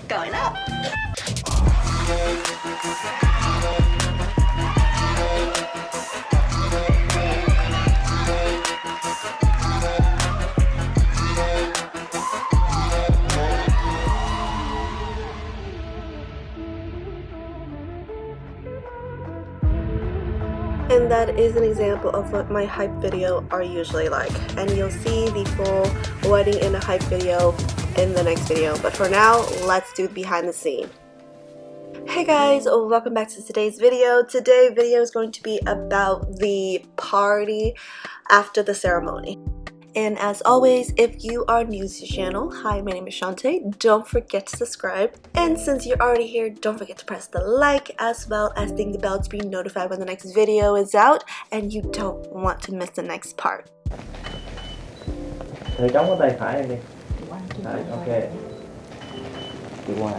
going up. And that is an example of what my hype video are usually like, and you'll see the full wedding in a hype video in the next video, but for now let's do behind the scene. Hey guys, welcome back to today's video. Today's video is going to be about the party after the ceremony. And as always, if you are new to the channel, hi, my name is Shantae. Don't forget to subscribe. And since you're already here, don't forget to press the like as well as ding the bell to be notified when the next video is out and you don't want to miss the next part. Thầy trống ở tay phải em đi. Đấy, ok. Đi qua.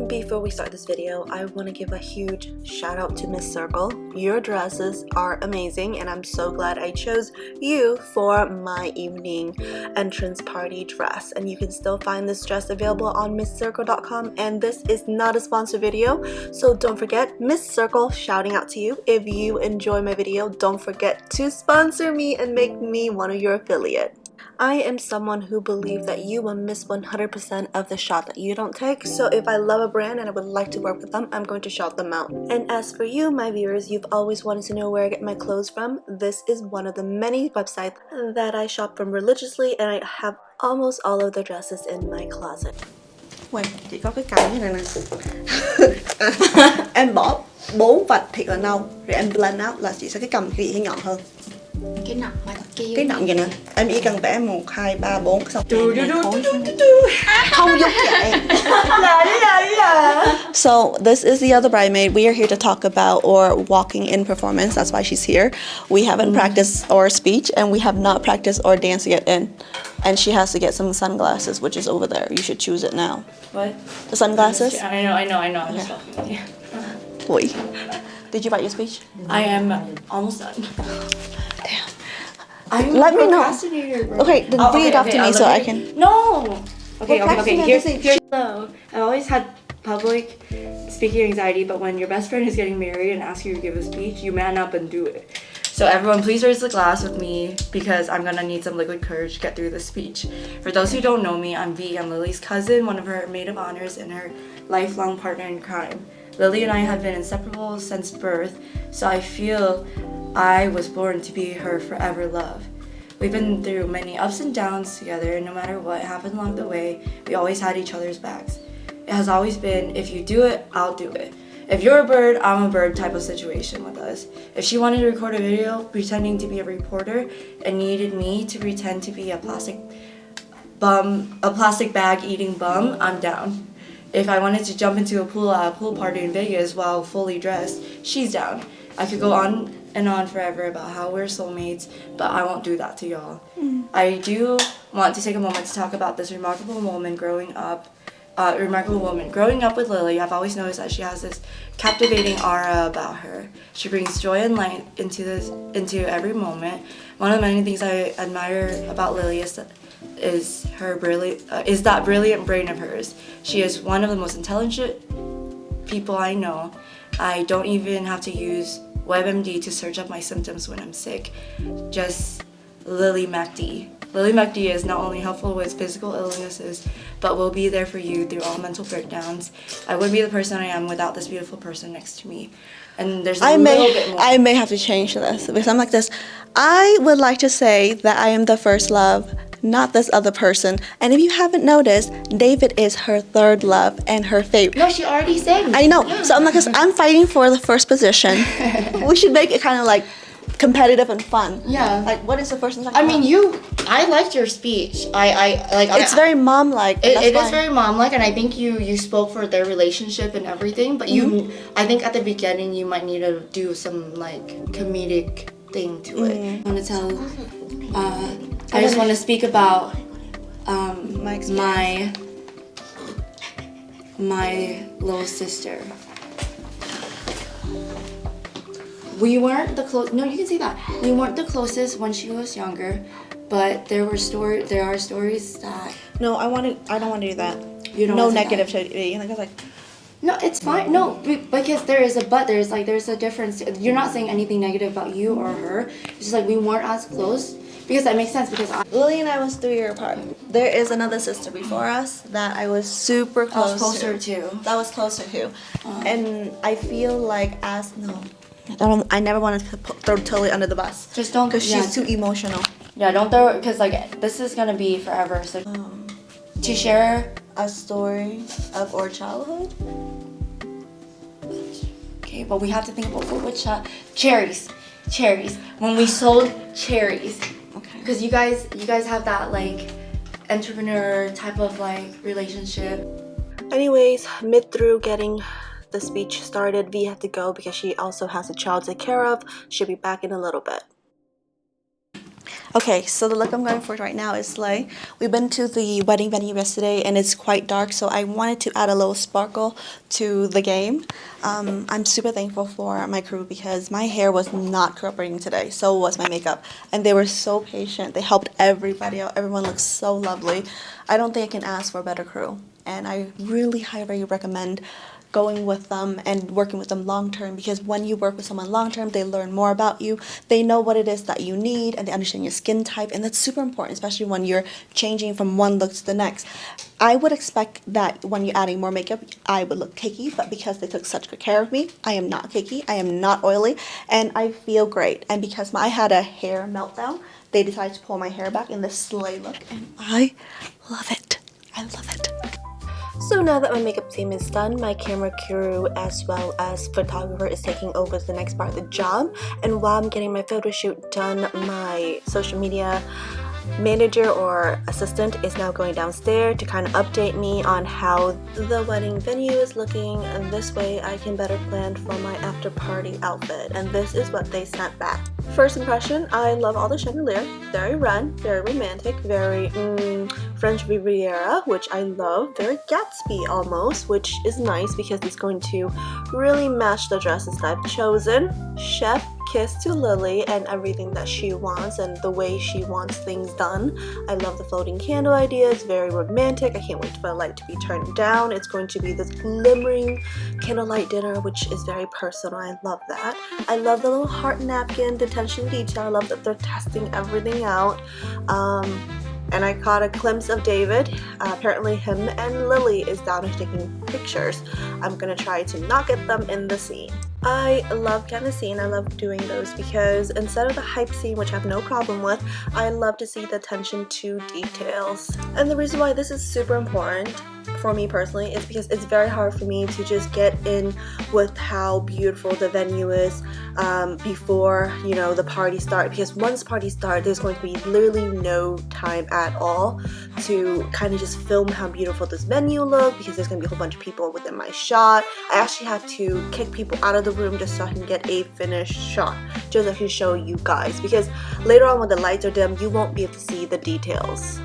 Before we start this video, I want to give a huge shout out to Miss Circle. Your dresses are amazing and I'm so glad I chose you for my evening entrance party dress. And you can still find this dress available on misscircle.com, and this is not a sponsored video, so don't forget, Miss Circle shouting out to you. If you enjoy my video, don't forget to sponsor me and make me one of your affiliates. I am someone who believes that you will miss 100% of the shot that you don't take, so if I love a brand and I would like to work with them, I'm going to shout them out. And as for you, my viewers, you've always wanted to know where I get my clothes from. This is one of the many websites that I shop from religiously, and I have almost all of the dresses in my closet. Quên, chỉ có cái cầm như này nè. Em bỏ 4 vạch thiệt là nâu, rồi em blend out là chị sẽ cái cầm cái gì nhọn hơn. Cái nọng mà kia Cái nọng vậy nè, em chỉ cần vẽ 1, 2, 3, 4 xong không giống vậy. So this is the other bridesmaid. We are here to talk about or walking in performance. That's why she's here. We haven't practiced our speech and we have not practiced our dance yet in. And she has to get some sunglasses, which is over there. You should choose it now. What? The sunglasses? I know. I'm just talking with you. Wait. Did you write your speech? I am almost done. Damn. I'm Let me know. procrastinator, bro. Okay, then read it off to me so I can. No. Okay. Here's procrastinator so I always had public speaking anxiety, but when your best friend is getting married and asks you to give a speech, you man up and do it. So everyone, please raise the glass with me because I'm gonna need some liquid courage to get through this speech. For those who don't know me, I'm V. I'm Lili's cousin, one of her maid of honors, and her lifelong partner in crime. Lili and I have been inseparable since birth, so I feel I was born to be her forever love. We've been through many ups and downs together, and no matter what happened along the way, we always had each other's backs. It has always been, if you do it, I'll do it. If you're a bird, I'm a bird type of situation with us. If she wanted to record a video pretending to be a reporter and needed me to pretend to be a plastic bag eating bum, I'm down. If I wanted to jump into a pool at a pool party in Vegas while fully dressed, she's down. I could go on and on forever about how we're soulmates, but I won't do that to y'all. I do want to take a moment to talk about this remarkable woman growing up with Lili. I've always noticed that she has this captivating aura about her. She brings joy and light into every moment. One of the many things I admire about Lili is that brilliant brain of hers. She is one of the most intelligent people I know. I don't even have to use WebMD to search up my symptoms when I'm sick. Just LIliMac. LIliMac is not only helpful with physical illnesses, but will be there for you through all mental breakdowns. I wouldn't be the person I am without this beautiful person next to me. And there's a little bit more. I may have to change this because I'm like this. I would like to say that I am the first love, not this other person. And if you haven't noticed, David is her third love and her favorite. No, she already said. I know. So I'm like this. I'm fighting for the first position. We should make it kind of like competitive and fun. Yeah. Like, what is the first and second? I mean, I liked your speech. It's very mom-like. It is very mom-like, and I think you spoke for their relationship and everything. But I think at the beginning you might need to do some like comedic thing to it. I want to tell. I just want to speak about my little sister. We weren't the close. No, you can say that. We weren't the closest when she was younger, but there are stories that. No, I don't want to do that. You don't no want to say negative that. to be. And I was like, No, it's fine. No, because there is a but. There's a difference. You're not saying anything negative about you or her. It's just like we weren't as close because that makes sense because Lily and I was 3 years apart. There is another sister before us that I was super close was closer to. That was closer to. And I feel like I never wanted to throw Tilly under the bus. Just don't. Because she's too emotional. Yeah, don't throw it because like this is gonna be forever. So to share A story of our childhood. Okay, but we have to think about food with cherries. When we sold cherries. Okay. Because you guys have that like entrepreneur type of like relationship. Anyways, mid through getting the speech started, V had to go because she also has a child to take care of. She'll be back in a little bit. Okay, so the look I'm going for right now is Slay. We've been to the wedding venue yesterday and it's quite dark, so I wanted to add a little sparkle to the game. I'm super thankful for my crew because my hair was not cooperating today, so was my makeup. And they were so patient. They helped everybody out. Everyone looks so lovely. I don't think I can ask for a better crew. And I really highly recommend going with them and working with them long term, because when you work with someone long term, they learn more about you. They know what it is that you need and they understand your skin type, and that's super important, especially when you're changing from one look to the next. I would expect that when you're adding more makeup, I would look cakey, but because they took such good care of me, I am not cakey, I am not oily, and I feel great. And because I had a hair meltdown, they decided to pull my hair back in this Slay look, and I love it. I love it. So now that my makeup team is done, my camera crew as well as photographer is taking over the next part of the job. And while I'm getting my photo shoot done, my social media manager or assistant is now going downstairs to kind of update me on how the wedding venue is looking, and this way I can better plan for my after party outfit. And this is what they sent back. First impression, I love all the chandelier. Very red, very romantic, very French Riviera, which I love. Very Gatsby almost, which is nice because it's going to really match the dresses that I've chosen. Chef kiss to Lili and everything that she wants and the way she wants things done. I love the floating candle idea. It's very romantic. I can't wait for the light to be turned down. It's going to be this glimmering candlelight dinner, which is very personal. I love that. I love the little heart napkin detention detail. I love that they're testing everything out. And I caught a glimpse of David. Apparently him and Lili is down and taking pictures. I'm gonna try to not get them in the scene. I love getting a scene. I love doing those because instead of the hype scene, which I have no problem with, I love to see the attention to details. And the reason why this is super important for me personally is because it's very hard for me to just get in with how beautiful the venue is before, you know, the party starts, because once party starts, there's going to be literally no time at all to kind of just film how beautiful this venue looks, because there's going to be a whole bunch of people within my shot. I actually have to kick people out of the room just so I can get a finished shot, just so I can show you guys, because later on when the lights are dim, you won't be able to see the details.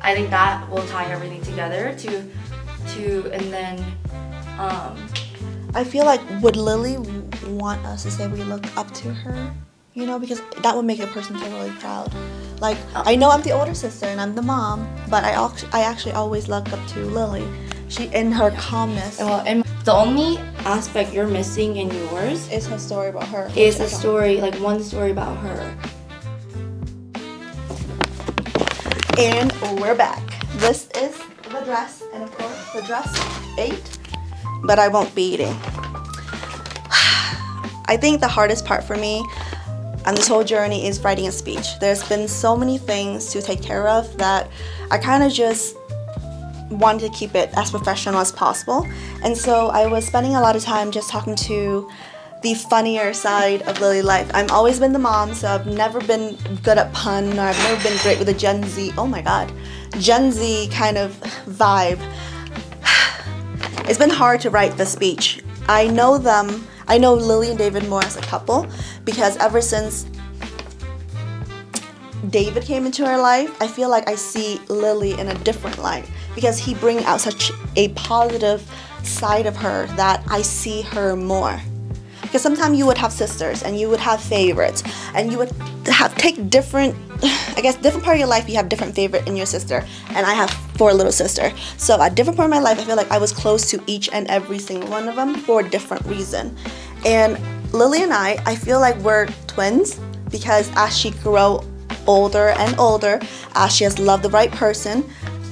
I think that will tie everything together and then I feel like, would Lili want us to say we look up to her? You know, because that would make a person feel really proud. Like, I know I'm the older sister and I'm the mom, but I actually always look up to Lili. She, in her calmness. well, and the only aspect you're missing in yours Is her story about her. is a story, like one story about her. And we're back. This is the dress, and of course the dress ate, but I won't be eating. I think the hardest part for me on this whole journey is writing a speech. There's been so many things to take care of that I kind of just wanted to keep it as professional as possible. And so I was spending a lot of time just talking to the funnier side of Lili life. I've always been the mom, so I've never been good at pun, or I've never been great with a Gen Z, oh my god, Gen Z kind of vibe. It's been hard to write the speech. I know Lili and David more as a couple, because ever since David came into her life, I feel like I see Lili in a different light, because he brings out such a positive side of her that I see her more. Because sometimes you would have sisters and you would have favorites and you would take different I guess different part of your life you have different favorite in your sister, and I have 4 little sister. So at different point in my life I feel like I was close to each and every single one of them for a different reason. And Lili and I feel like we're twins because as she grow older and older, as she has loved the right person,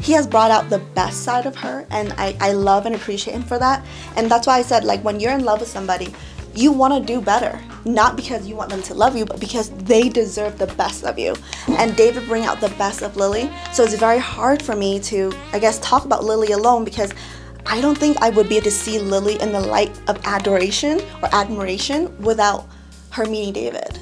he has brought out the best side of her, and I love and appreciate him for that. And that's why I said, like, when you're in love with somebody, you want to do better, not because you want them to love you, but because they deserve the best of you. And David bring out the best of Lili, so it's very hard for me to, I guess, talk about Lili alone, because I don't think I would be able to see Lili in the light of adoration or admiration without her meeting David.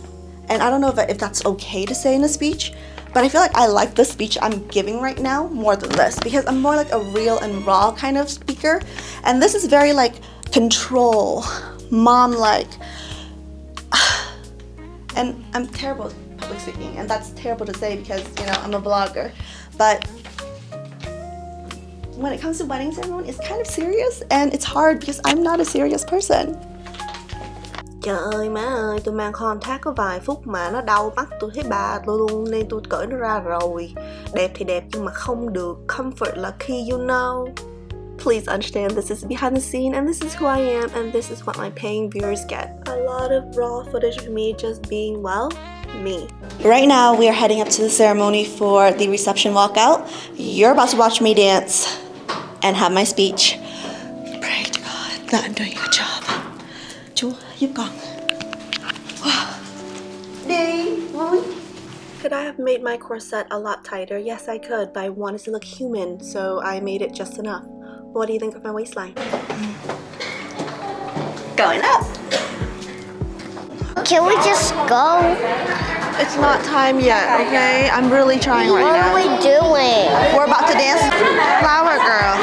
And I don't know if that's okay to say in a speech, but I feel like I like the speech I'm giving right now more than this, because I'm more like a real and raw kind of speaker, and this is very like control, mom-like. And I'm terrible at public speaking, and that's terrible to say because, you know, I'm a vlogger. But when it comes to wedding ceremony, it's kind of serious, and it's hard because I'm not a serious person. Trời ơi má ơi, tôi mang contact có vài phút mà nó đau mắt tôi thấy bà tôi luôn, nên tôi cởi nó ra rồi. Đẹp thì đẹp nhưng mà không được, comfort là key, you know. Please understand, this is behind the scene, and this is who I am, and this is what my paying viewers get. A lot of raw footage of me just being, well, me. Right now, we are heading up to the ceremony for the reception walkout. You're about to watch me dance and have my speech. Pray to God that I'm doing a good job. Chúa giúp con. Đi, vui. Could I have made my corset a lot tighter? Yes, I could, but I wanted to look human, so I made it just enough. What do you think of my waistline? Going up. Can we just go? It's not time yet, okay? I'm really trying right What now. are we doing? We're about to dance Flower Girl.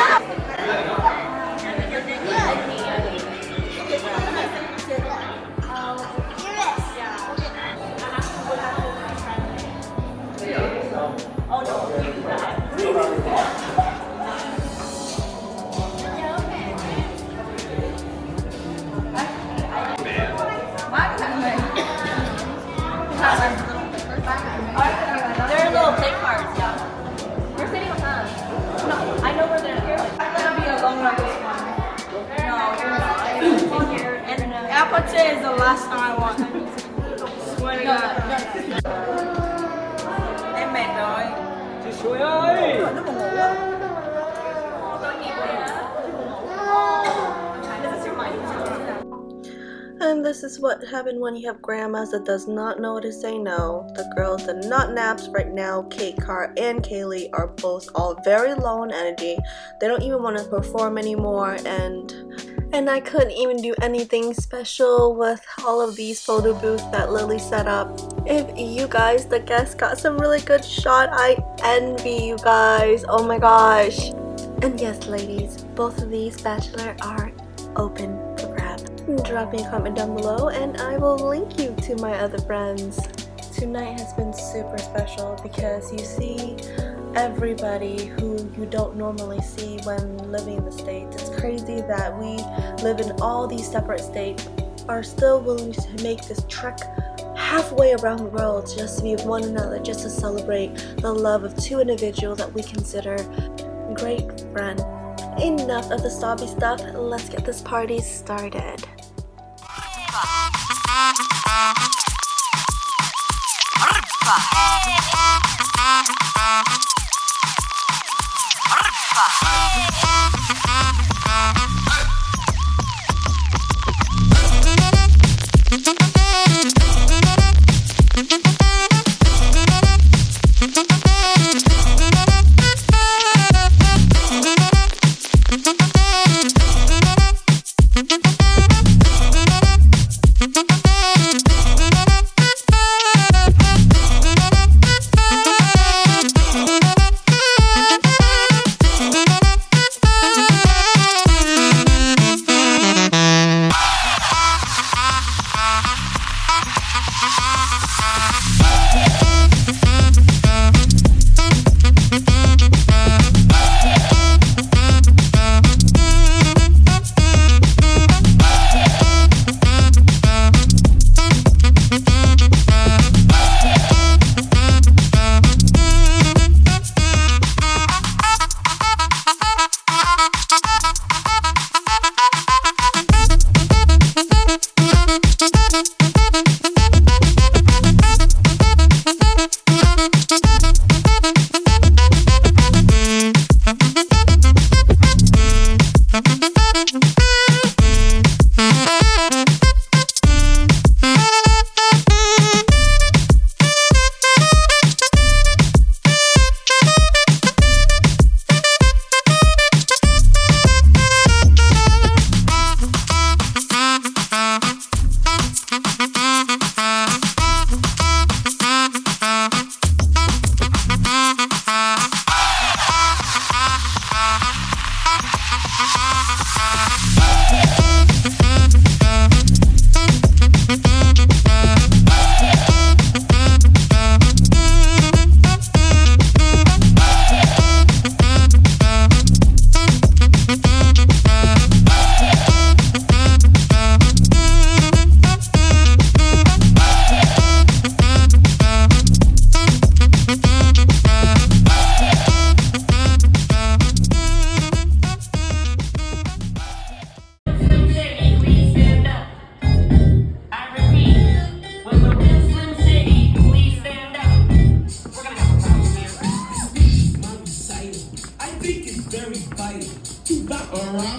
They're little play cards, yeah. We're sitting on them. No, I know where they're here. I'm gonna be alone on this one. No, you're here. And apple tea is the last time I want. Swear to God. Em mệt rồi. Chị Suối ơi. Nó còn ngủ á. And this is what happened when you have grandmas that does not know to say no. The girls that not naps right now, Kate Carr and Kaylee, are both all very low in energy. They don't even want to perform anymore, and I couldn't even do anything special with all of these photo booths that Lili set up. If you guys, the guests, got some really good shot, I envy you guys. Oh my gosh. And yes, ladies, both of these bachelor are open for grab. Drop me a comment down below and I will link you to my other friends. Tonight has been super special because you see everybody who you don't normally see when living in the States. It's crazy that we live in all these separate states, are still willing to make this trek halfway around the world just to be with one another, just to celebrate the love of 2 individuals that we consider great friends. Enough of the sobby stuff, let's get this party started.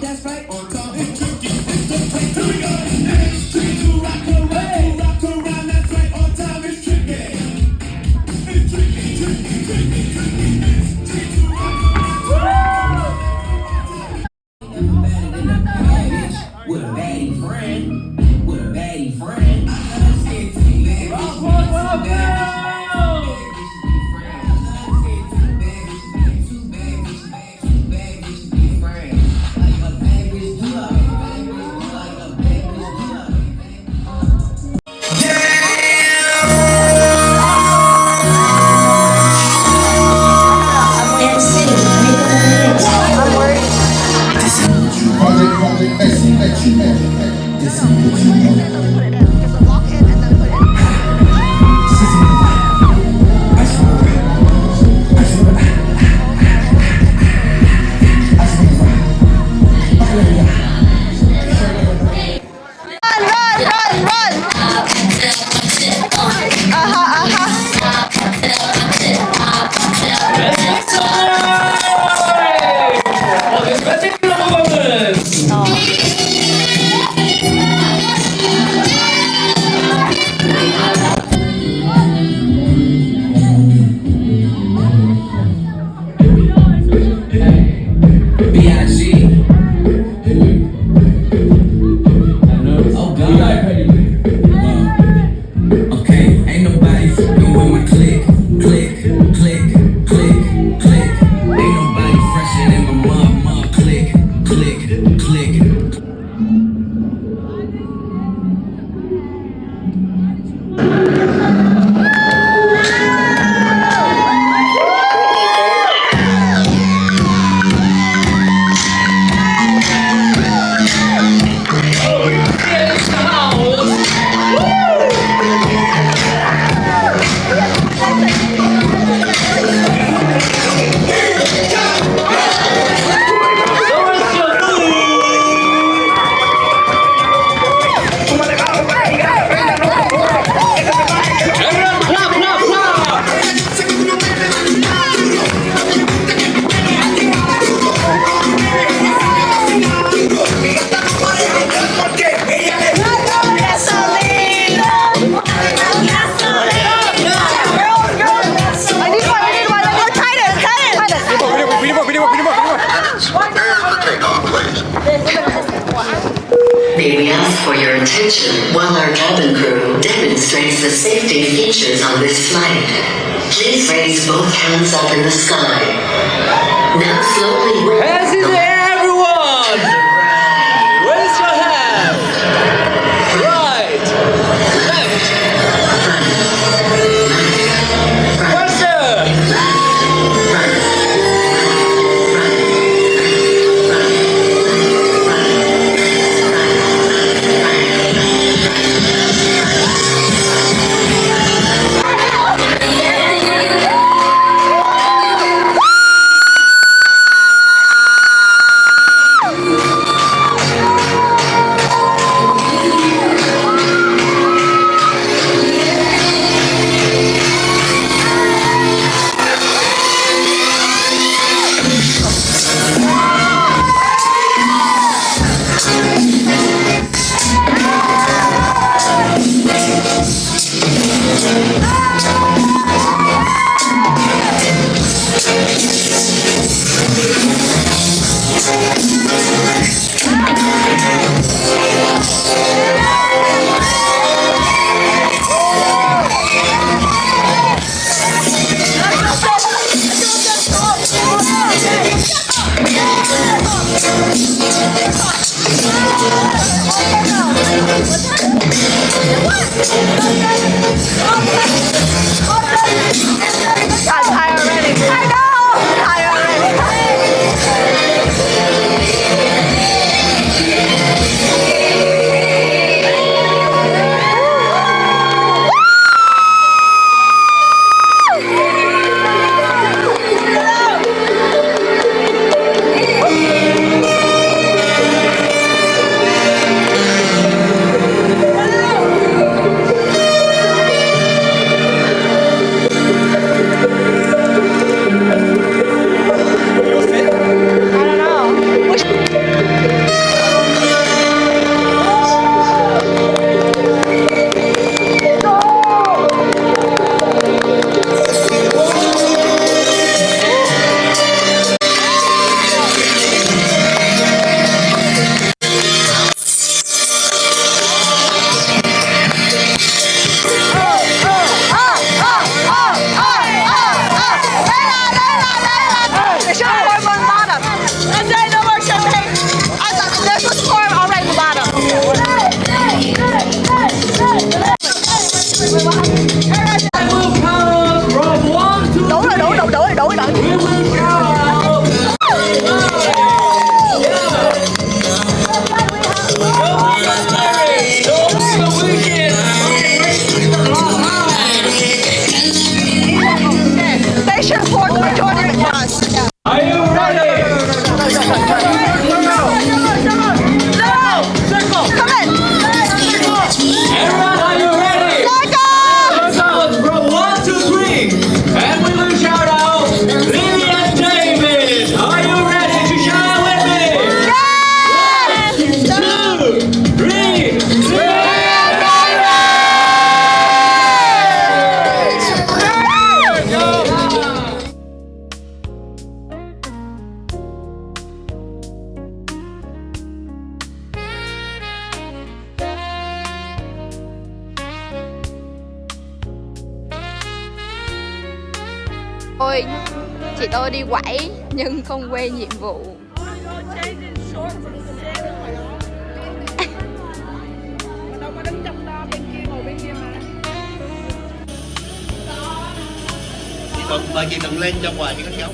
That's right, on top. With a baddie friend, with a baddie friend. May we ask for your attention while our cabin crew demonstrates the safety features on this flight. Please raise both hands up in the sky. Now slowly Hands in the air, everyone! Raise your hand! Right! Left! Faster! I'm tired already. I know! Tired Chị tôi đi quẩy nhưng không quên nhiệm vụ. Mời chị Tận lên cho quà cho các cháu.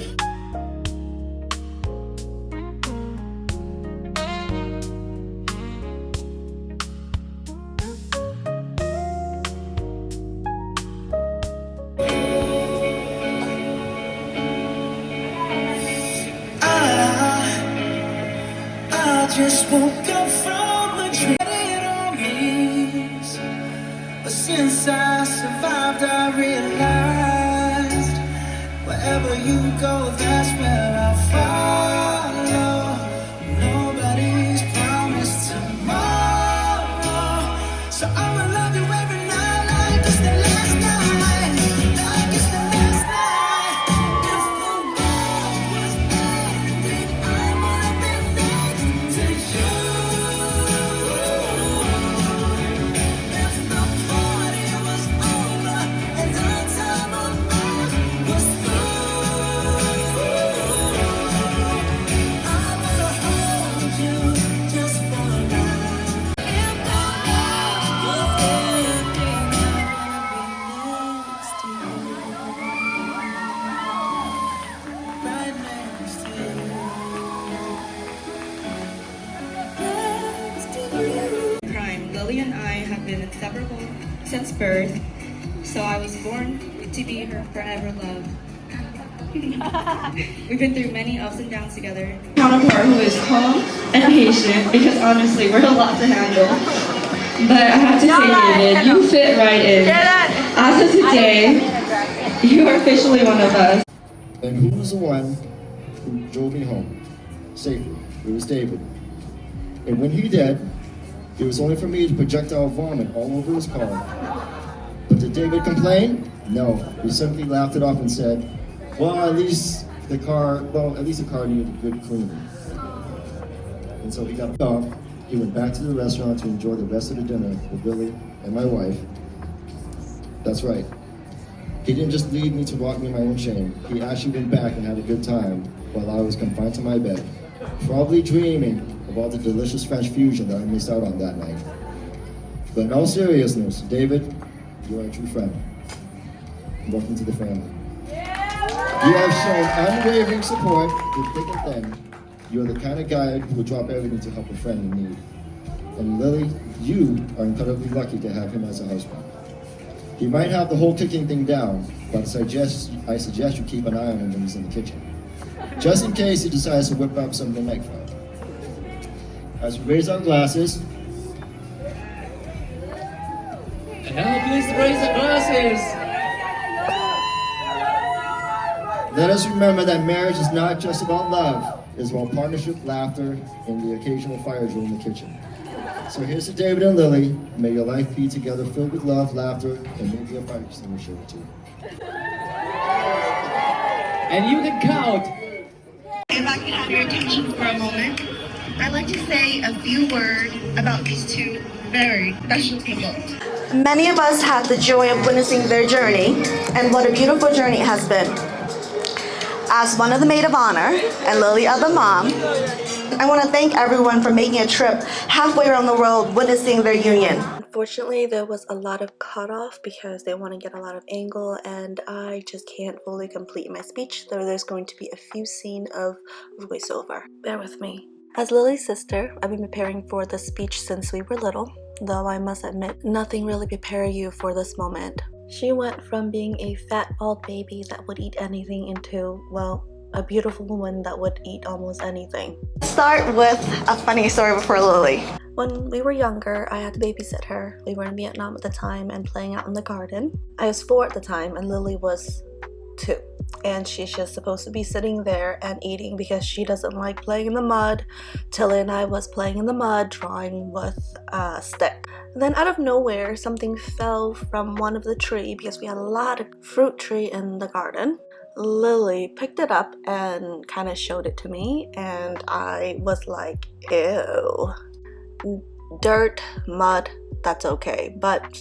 Just woke up from a dream it all means. But since I survived, I realized wherever you go, that's where I'll follow. Nobody's promised tomorrow, so I'ma love you every night like it's the last night, like it's the last night. If the world was ending, I would've been next to you. If the party was over and our time on earth was through, I would've hold you just for a ride. If the world was ending, I would've been next to you, right next to you. Crime. Lili and I have been inseparable since birth, so I was born to be her forever love. We've been through many ups and downs together. Counterpart who is calm and patient, because honestly, we're a lot to handle. But I have to say, David, you fit right in. As of today, you are officially one of us. And who was the one who drove me home safely? It was David. And when he did, it was only for me to projectile vomit all over his car. But did David complain? No. He simply laughed it off and said, well, at least the car needed a good cleaning. And so he got off. He went back to the restaurant to enjoy the rest of the dinner with Lili and my wife. That's right. He didn't just leave me to rock me in my own shame. He actually went back and had a good time while I was confined to my bed, probably dreaming of all the delicious French fusion that I missed out on that night. But in all seriousness, David, you are a true friend. Welcome to the family. You have shown unwavering support through thick and thin. You are the kind of guy who would drop everything to help a friend in need. And Lili, you are incredibly lucky to have him as a husband. He might have the whole cooking thing down, but I suggest you keep an eye on him when he's in the kitchen, just in case he decides to whip up some midnight fun. As we raise our glasses, And now please raise the glasses. let us remember that marriage is not just about love, it's about partnership, laughter, and the occasional fire drill in the kitchen. So here's to David and Lili. May your life be together filled with love, laughter, and maybe a fire extinguisher or two. And you can count. If I could have your attention for a moment, I'd like to say a few words about these two very special people. Many of us had the joy of witnessing their journey, and what a beautiful journey it has been. As one of the maid of honor and Lili as the mom, I want to thank everyone for making a trip halfway around the world witnessing their union. Unfortunately, there was a lot of cutoff because they want to get a lot of angle, and I just can't fully complete my speech, so there's going to be a few scenes of voiceover. Bear with me. As Lili's sister, I've been preparing for this speech since we were little, though I must admit, nothing really prepared you for this moment. She went from being a fat, bald baby that would eat anything into, well, a beautiful woman that would eat almost anything. Start with a funny story before Lili. When we were younger, I had to babysit her. We were in Vietnam at the time and playing out in the garden. I was 4 at the time and Lili was 2. And she's just supposed to be sitting there and eating because she doesn't like playing in the mud. Tilly and I was playing in the mud, drawing with a stick. Then out of nowhere, something fell from one of the trees because we had a lot of fruit tree in the garden. Lili picked it up and kind of showed it to me, and I was like, ew. Dirt, mud, that's okay, but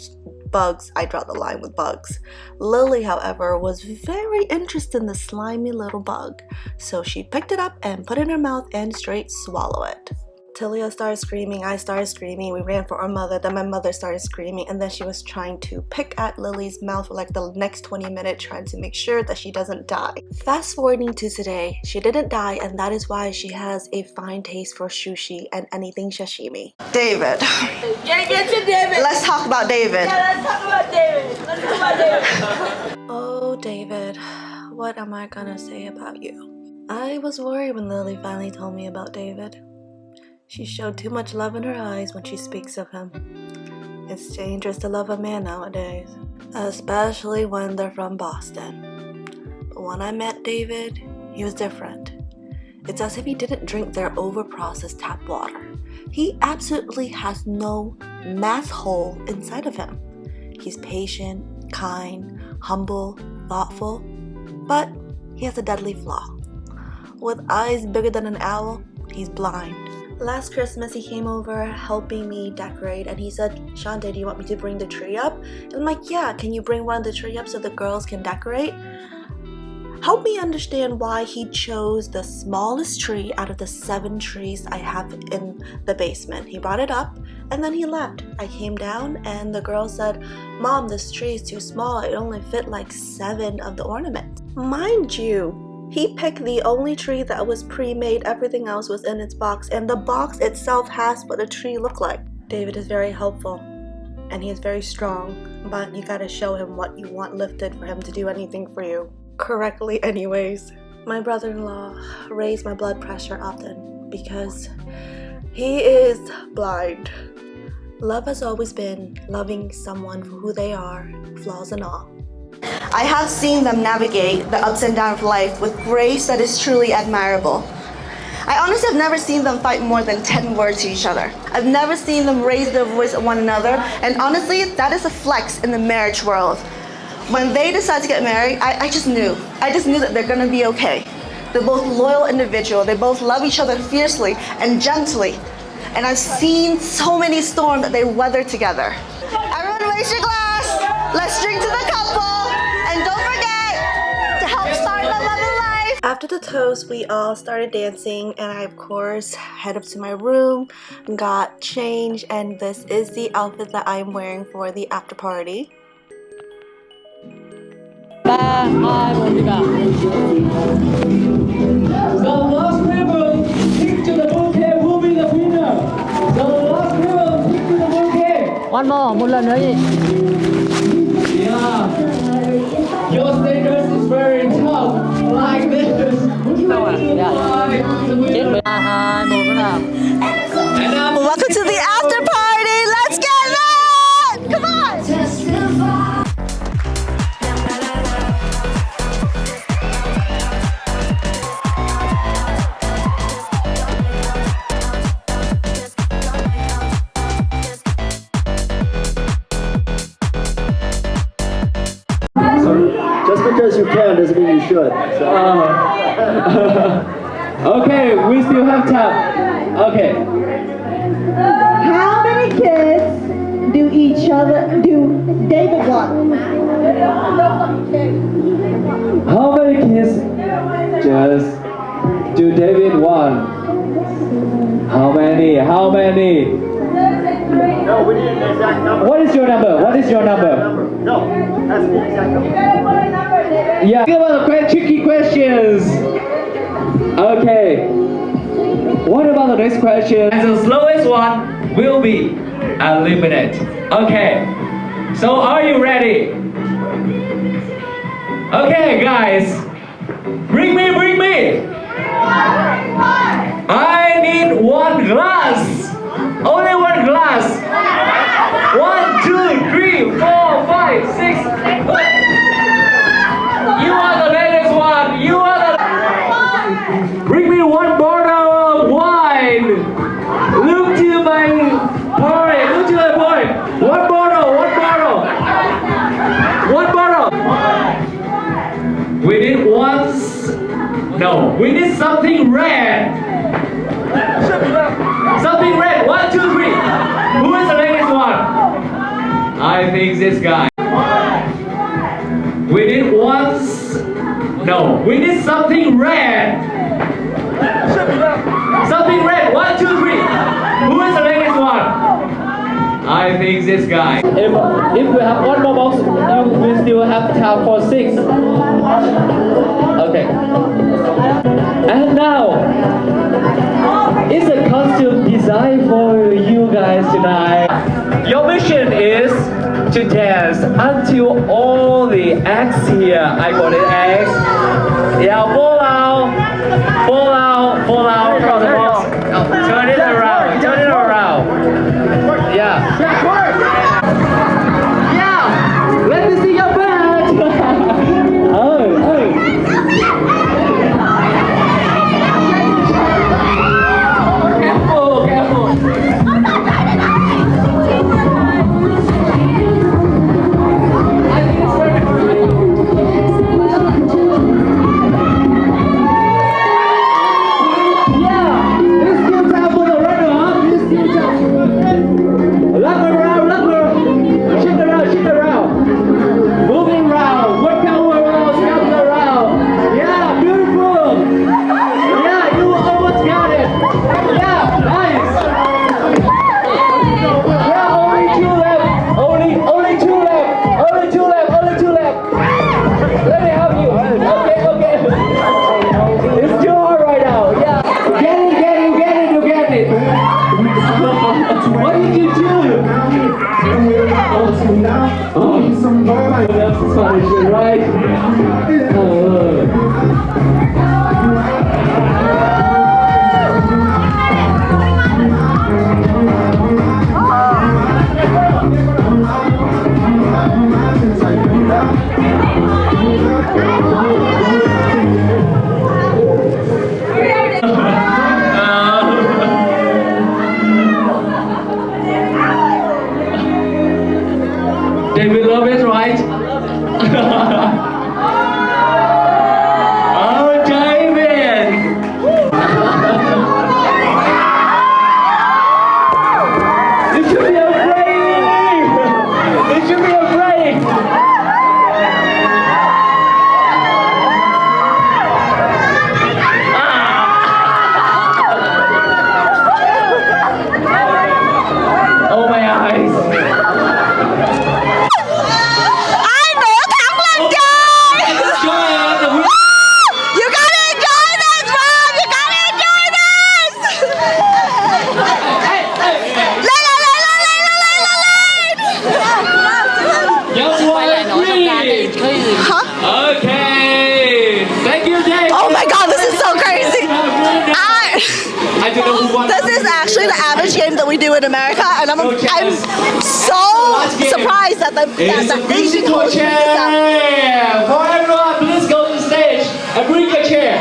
bugs, I draw the line with bugs. Lili, however, was very interested in the slimy little bug, so she picked it up and put it in her mouth and straight swallow it. Talia started screaming, I started screaming, we ran for our mother, then my mother started screaming, and then she was trying to pick at Lili's mouth for like the next 20 minutes, trying to make sure that she doesn't die. Fast forwarding to today, she didn't die, and that is why she has a fine taste for sushi and anything sashimi. David. Get to David. Let's talk about David. Yeah, let's talk about David. Let's talk about David. Oh, David, what am I gonna say about you? I was worried when Lili finally told me about David. She showed too much love in her eyes when she speaks of him. It's dangerous to love a man nowadays, especially when they're from Boston. But when I met David, he was different. It's as if he didn't drink their overprocessed tap water. He absolutely has no mass hole inside of him. He's patient, kind, humble, thoughtful, but he has a deadly flaw. With eyes bigger than an owl, he's blind. Last Christmas, he came over helping me decorate, and he said, Shante, do you want me to bring the tree up? And I'm like, yeah, can you bring one of the tree up so the girls can decorate? Help me understand why he chose the smallest tree out of the 7 trees I have in the basement. He brought it up, and then he left. I came down, and the girl said, Mom, this tree is too small. It only fit like 7 of the ornaments. Mind you, he picked the only tree that was pre-made, everything else was in its box, and the box itself has what a tree looked like. David is very helpful, and he is very strong, but you gotta show him what you want lifted for him to do anything for you. Correctly anyways. My brother-in-law raised my blood pressure often because he is blind. Love has always been loving someone for who they are, flaws and all. I have seen them navigate the ups and downs of life with grace that is truly admirable. I honestly have never seen them fight more than 10 words to each other. I've never seen them raise their voice at one another, and honestly, that is a flex in the marriage world. When they decide to get married, I just knew that they're gonna be okay. They're both loyal individuals, they both love each other fiercely and gently. And I've seen so many storms that they weather together. Everyone raise your glass, let's drink to the couple. And don't forget to help start the love of life. After the toast, we all started dancing, and I of course head up to my room, got changed, and this is the outfit that I'm wearing for the after party. 3, 2, 1 đi vào. The last ribbon, stick to the bouquet will be the winner. The last ribbon, stick to the bouquet. One more, một lần nữa đi. Yeah. Your status is very tough, like this. Đâu à? Dạ. Chết 3, 2, 1 bắt đầu. Welcome to the after party. Let's get lit! Come on! Just because you can doesn't mean you should. So. Okay, we still have time. Okay. How many kids do David want? How many kids just do David want? How many? How many? No, we need an exact number. What is your number? What is your number? No, that's the exact number. Yeah. Think about the quite tricky questions. Okay. What about the next question? And the slowest one will be eliminated. Okay. So are you ready? Okay, guys. Bring me, bring me. I need one glass. Only one glass. 1, 2, 3, 4, 5, 6. You are the latest one. You are the. Bring me one bottle of wine. Look to my point. Look to my point. One bottle. One bottle. One bottle. We need once. No, we need something red. Something red. 1, 2, 3. Who is the latest one? I think this guy. We need once. No, we need something red. Something red. 1, 2, 3. Who is the latest one? I think this guy. If we have one more box, we still have time for 6. Okay. And now, it's a costume designed for you guys tonight. Your mission is to dance until all the X here. I got it, X. Yeah, fall out from the box. Turn it around, turn it around. Yeah. Yeah, let me see your badge. Oh. Love around. actually the average game that we do in America, and I'm so surprised that the musical chair for everyone. Please go to the stage and bring a chair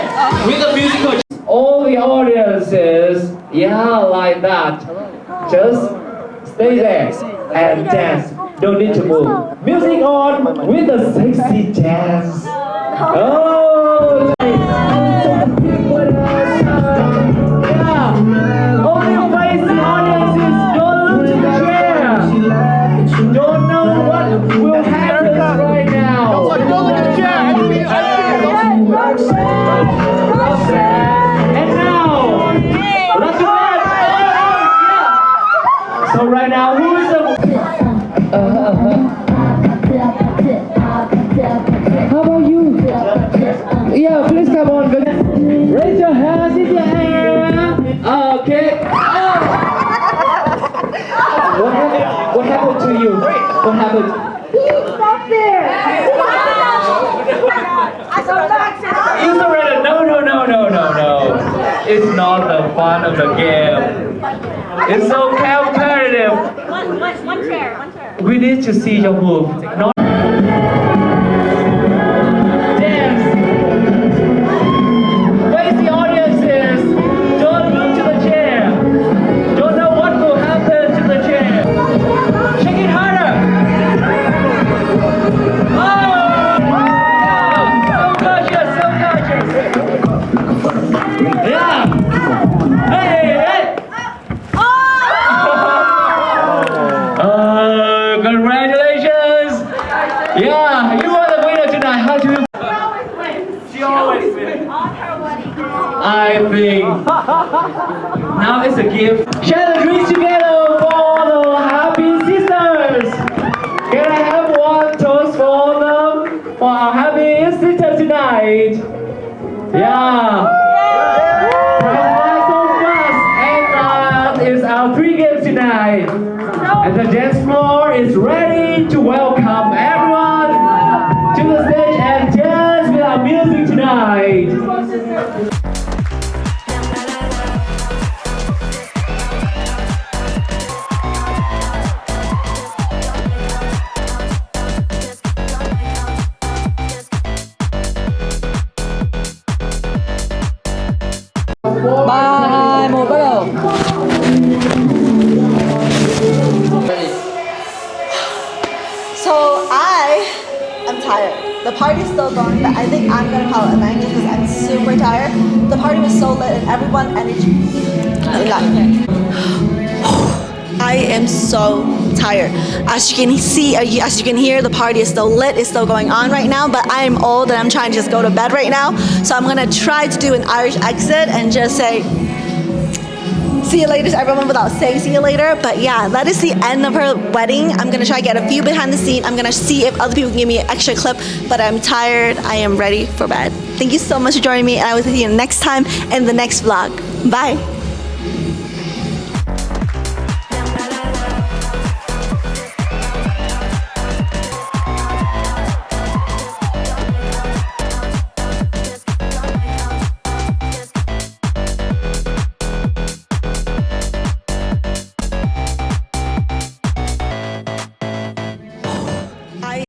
with a musical chair. All the audiences, yeah, like that. Just stay there and dance. Don't need to move. Music on with a sexy dance. Oh, yeah. Only face the audiences. Don't look to the chair. Don't know what will happen right now. Don't look at the chair. And now, let's do that. So right now, who is the? How about you? Yeah, please come on. Raise your hands in the air. Okay. What happened to you? What happened? Stop there! You surrender. No. It's not the fun of the game. It's so competitive. One chair. We need to see your move. Not dance. Face the audiences. Don't look to the chair. Don't know what will happen to the chair. Shake it harder. Oh! Yeah. So conscious. Yeah. Hey. Congratulations! Yeah, you are the winner tonight. How do you? She always wins. I think now it's a gift. Share the drinks together for the happy sisters. Can I have one toast for them? For our happy sisters tonight. Yeah. And that is our pre-game tonight. And the dance floor is ready to welcome everyone to the stage and dance with our music tonight. Bye, một bắt đầu. So I'm tired. The party's still going, but I think I'm gonna call it a night because I'm super tired. The party was so lit and everyone energy. I am so tired. As you can see, as you can hear, the party is still lit, it's still going on right now, but I am old and I'm trying to just go to bed right now. So I'm gonna try to do an Irish exit and just say, see you later to everyone without saying see you later. But yeah, that is the end of her wedding. I'm gonna try to get a few behind the scene. I'm gonna see if other people can give me an extra clip, but I'm tired. I am ready for bed. Thank you so much for joining me, and I will see you next time in the next vlog. Bye.